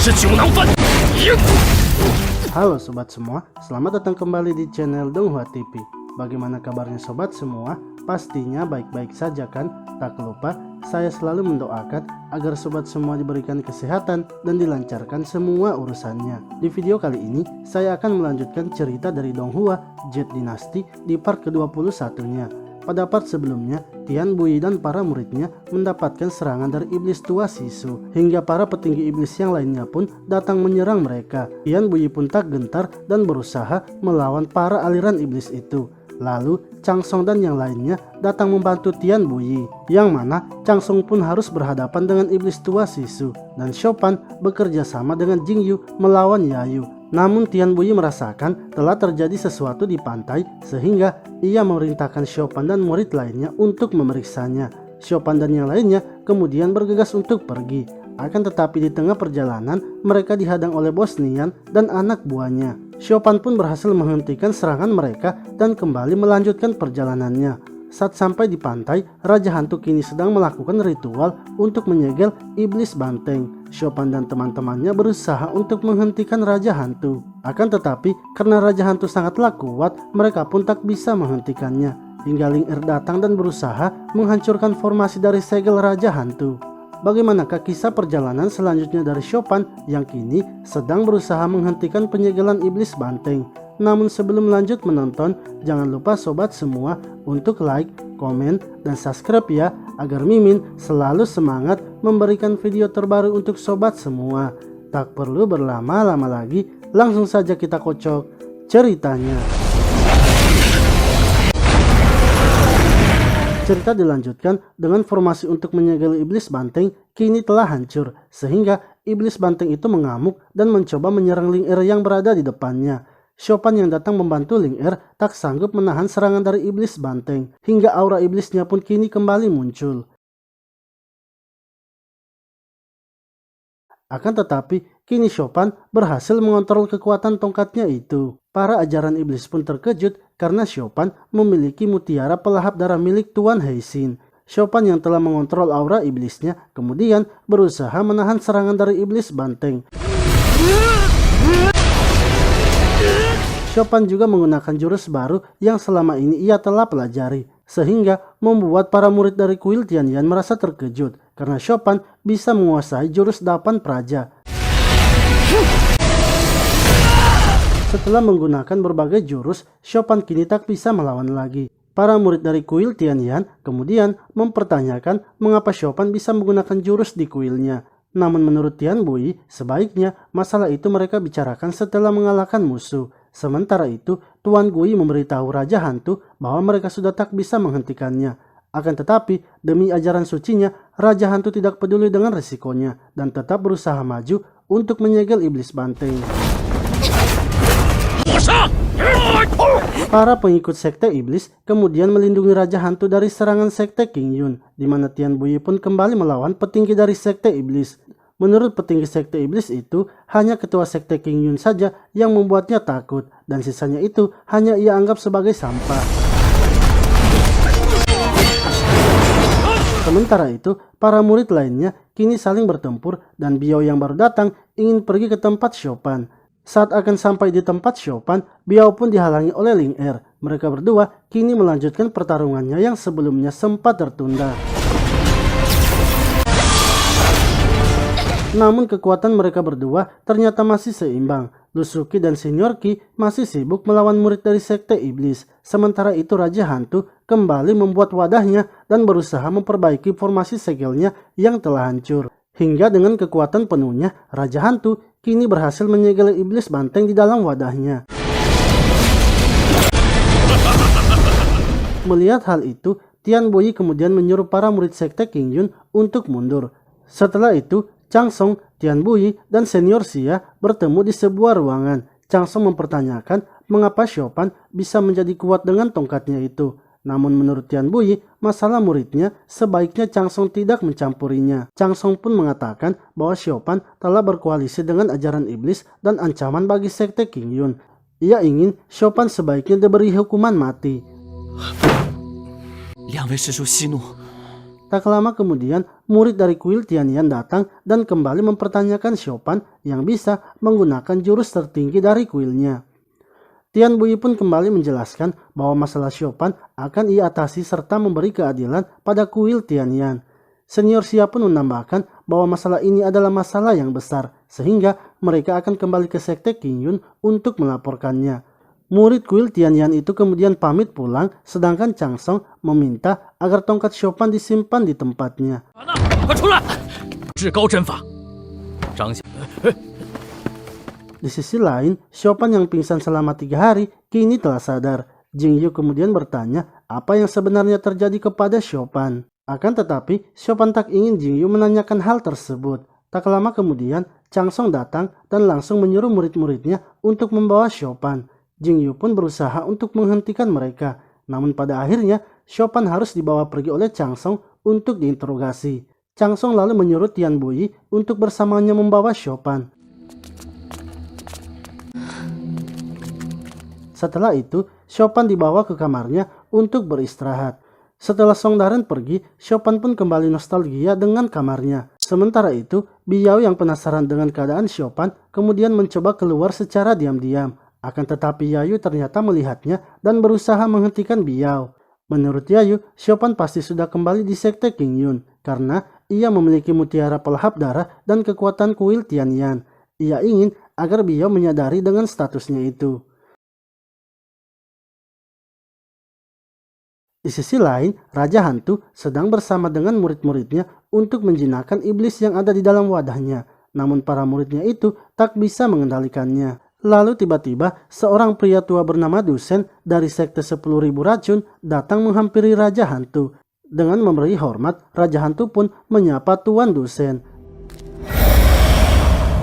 是酒囊饭。赢！ Halo sobat semua, selamat datang kembali di channel Donghua TV. Bagaimana kabarnya sobat semua? Pastinya baik-baik saja kan? Tak lupa, saya selalu mendoakan agar sobat semua diberikan kesehatan dan dilancarkan semua urusannya. Di video kali ini, saya akan melanjutkan cerita dari Donghua Jet Dynasty di part ke-21-nya. Pada part sebelumnya, Tian Bui dan para muridnya mendapatkan serangan dari iblis tua Sisu, hingga para petinggi iblis yang lainnya pun datang menyerang mereka. Tian Bui pun tak gentar dan berusaha melawan para aliran iblis itu. Lalu Chang Song dan yang lainnya datang membantu Tian Bui, yang mana Chang Song pun harus berhadapan dengan iblis tua Sisu, dan Shopan bekerja sama dengan Jing Yu melawan Yayu. Namun Tian Bui merasakan telah terjadi sesuatu di pantai, sehingga ia memerintahkan Shopan dan murid lainnya untuk memeriksanya. Shopan dan yang lainnya kemudian bergegas untuk pergi. Akan tetapi di tengah perjalanan mereka dihadang oleh bos Nian dan anak buahnya. Shopan pun berhasil menghentikan serangan mereka dan kembali melanjutkan perjalanannya. Saat sampai di pantai, Raja Hantu kini sedang melakukan ritual untuk menyegel iblis banteng. Shopan dan teman-temannya berusaha untuk menghentikan Raja Hantu. Akan tetapi, karena Raja Hantu sangatlah kuat, mereka pun tak bisa menghentikannya. Hingga Ling Er datang dan berusaha menghancurkan formasi dari segel Raja Hantu. Bagaimanakah kisah perjalanan selanjutnya dari Shopan yang kini sedang berusaha menghentikan penyegelan iblis banteng? Namun sebelum lanjut menonton, jangan lupa sobat semua untuk like, komen, dan subscribe ya, agar Mimin selalu semangat memberikan video terbaru untuk sobat semua. Tak perlu berlama-lama lagi, langsung saja kita kocok ceritanya. Cerita dilanjutkan dengan formasi untuk menyegel iblis banteng kini telah hancur, sehingga iblis banteng itu mengamuk dan mencoba menyerang Ling Er yang berada di depannya. Shopan yang datang membantu Ling Er tak sanggup menahan serangan dari iblis banteng, hingga aura iblisnya pun kini kembali muncul. Akan tetapi, kini Shopan berhasil mengontrol kekuatan tongkatnya itu. Para ajaran iblis pun terkejut karena Shopan memiliki mutiara pelahap darah milik Tuan Heixin. Shopan yang telah mengontrol aura iblisnya kemudian berusaha menahan serangan dari iblis banteng. Shopan juga menggunakan jurus baru yang selama ini ia telah pelajari, sehingga membuat para murid dari kuil Tianyan merasa terkejut karena Shopan bisa menguasai jurus Dapan Praja. Setelah menggunakan berbagai jurus, Shopan kini tak bisa melawan lagi. Para murid dari kuil Tianyan kemudian mempertanyakan mengapa Shopan bisa menggunakan jurus di kuilnya. Namun menurut Tian Bui, sebaiknya masalah itu mereka bicarakan setelah mengalahkan musuh. Sementara itu, Tuan Gui memberitahu Raja Hantu bahwa mereka sudah tak bisa menghentikannya. Akan tetapi, demi ajaran sucinya, Raja Hantu tidak peduli dengan resikonya dan tetap berusaha maju untuk menyegel iblis banteng. Para pengikut sekte iblis kemudian melindungi Raja Hantu dari serangan sekte King Yun, di mana Tian Bui pun kembali melawan petinggi dari sekte iblis. Menurut petinggi sekte iblis itu, hanya ketua sekte King Yun saja yang membuatnya takut, dan sisanya itu hanya ia anggap sebagai sampah. Sementara itu, para murid lainnya kini saling bertempur dan Biao yang baru datang ingin pergi ke tempat Shopan. Saat akan sampai di tempat Shopan, Biao pun dihalangi oleh Ling Er. Mereka berdua kini melanjutkan pertarungannya yang sebelumnya sempat tertunda. Namun kekuatan mereka berdua ternyata masih seimbang. Lusuki dan Senior Qi masih sibuk melawan murid dari sekte iblis. Sementara itu Raja Hantu kembali membuat wadahnya dan berusaha memperbaiki formasi segelnya yang telah hancur. Hingga dengan kekuatan penuhnya, Raja Hantu kini berhasil menyegel iblis banteng di dalam wadahnya. Melihat hal itu, Tian Bui kemudian menyuruh para murid sekte King Yun untuk mundur. Setelah itu, Chang Song, Tian Bui, dan Senior Xia bertemu di sebuah ruangan. Chang Song mempertanyakan mengapa Shopan bisa menjadi kuat dengan tongkatnya itu. Namun menurut Tian Bui, masalah muridnya sebaiknya Chang Song tidak mencampurinya. Chang Song pun mengatakan bahwa Shopan telah berkoalisi dengan ajaran iblis dan ancaman bagi sekte King Yun. Ia ingin Shopan sebaiknya diberi hukuman mati. 两位师叔息怒， Tak lama kemudian, murid dari kuil Tianyan datang dan kembali mempertanyakan Xiaopan yang bisa menggunakan jurus tertinggi dari kuilnya. Tian Bui pun kembali menjelaskan bahwa masalah Xiaopan akan ia atasi serta memberi keadilan pada kuil Tianyan. Senior Xia pun menambahkan bahwa masalah ini adalah masalah yang besar, sehingga mereka akan kembali ke sekte Qingyun untuk melaporkannya. Murid kuil Tianyan itu kemudian pamit pulang, sedangkan Chang Song meminta agar tongkat Xiaopan disimpan di tempatnya. Di sisi lain, Xiaopan yang pingsan selama 3 hari kini telah sadar. Jingyu kemudian bertanya apa yang sebenarnya terjadi kepada Xiaopan. Akan tetapi, Xiaopan tak ingin Jingyu menanyakan hal tersebut. Tak lama kemudian, Chang Song datang dan langsung menyuruh murid-muridnya untuk membawa Xiaopan. Jingyu pun berusaha untuk menghentikan mereka. Namun pada akhirnya, Xiaopan harus dibawa pergi oleh Chang Song untuk diinterogasi. Chang Song lalu menyuruh Tian Bui untuk bersamanya membawa Xiaopan. Setelah itu, Xiaopan dibawa ke kamarnya untuk beristirahat. Setelah Song Daren pergi, Xiaopan pun kembali nostalgia dengan kamarnya. Sementara itu, Biao yang penasaran dengan keadaan Xiaopan kemudian mencoba keluar secara diam-diam. Akan tetapi Yayu ternyata melihatnya dan berusaha menghentikan Biao. Menurut Yayu, Xiaopan pasti sudah kembali di sekte Qingyun karena ia memiliki mutiara pelahap darah dan kekuatan kuil Tianyan. Ia ingin agar Biao menyadari dengan statusnya itu. Di sisi lain, Raja Hantu sedang bersama dengan murid-muridnya untuk menjinakkan iblis yang ada di dalam wadahnya. Namun para muridnya itu tak bisa mengendalikannya. Lalu tiba-tiba seorang pria tua bernama Dusen dari sekte 10.000 racun datang menghampiri Raja Hantu. Dengan memberi hormat, Raja Hantu pun menyapa Tuan Dusen.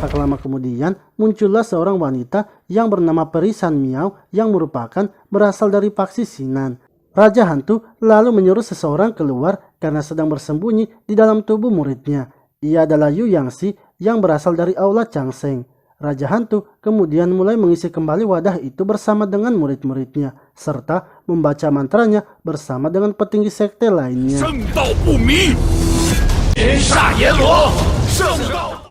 Tak lama kemudian muncullah seorang wanita yang bernama Peri San Miao yang merupakan berasal dari faksi Sinan. Raja Hantu lalu menyuruh seseorang keluar karena sedang bersembunyi di dalam tubuh muridnya. Ia adalah Yu Yangxi yang berasal dari aula Changsheng. Raja Hantu kemudian mulai mengisi kembali wadah itu bersama dengan murid-muridnya, serta membaca mantranya bersama dengan petinggi sekte lainnya.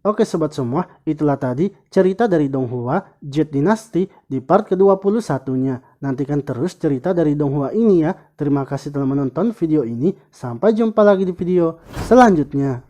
Oke sobat semua, itulah tadi cerita dari Donghua Jet Dynasty di part ke-21-nya. Nantikan terus cerita dari Donghua ini ya. Terima kasih telah menonton video ini. Sampai jumpa lagi di video selanjutnya.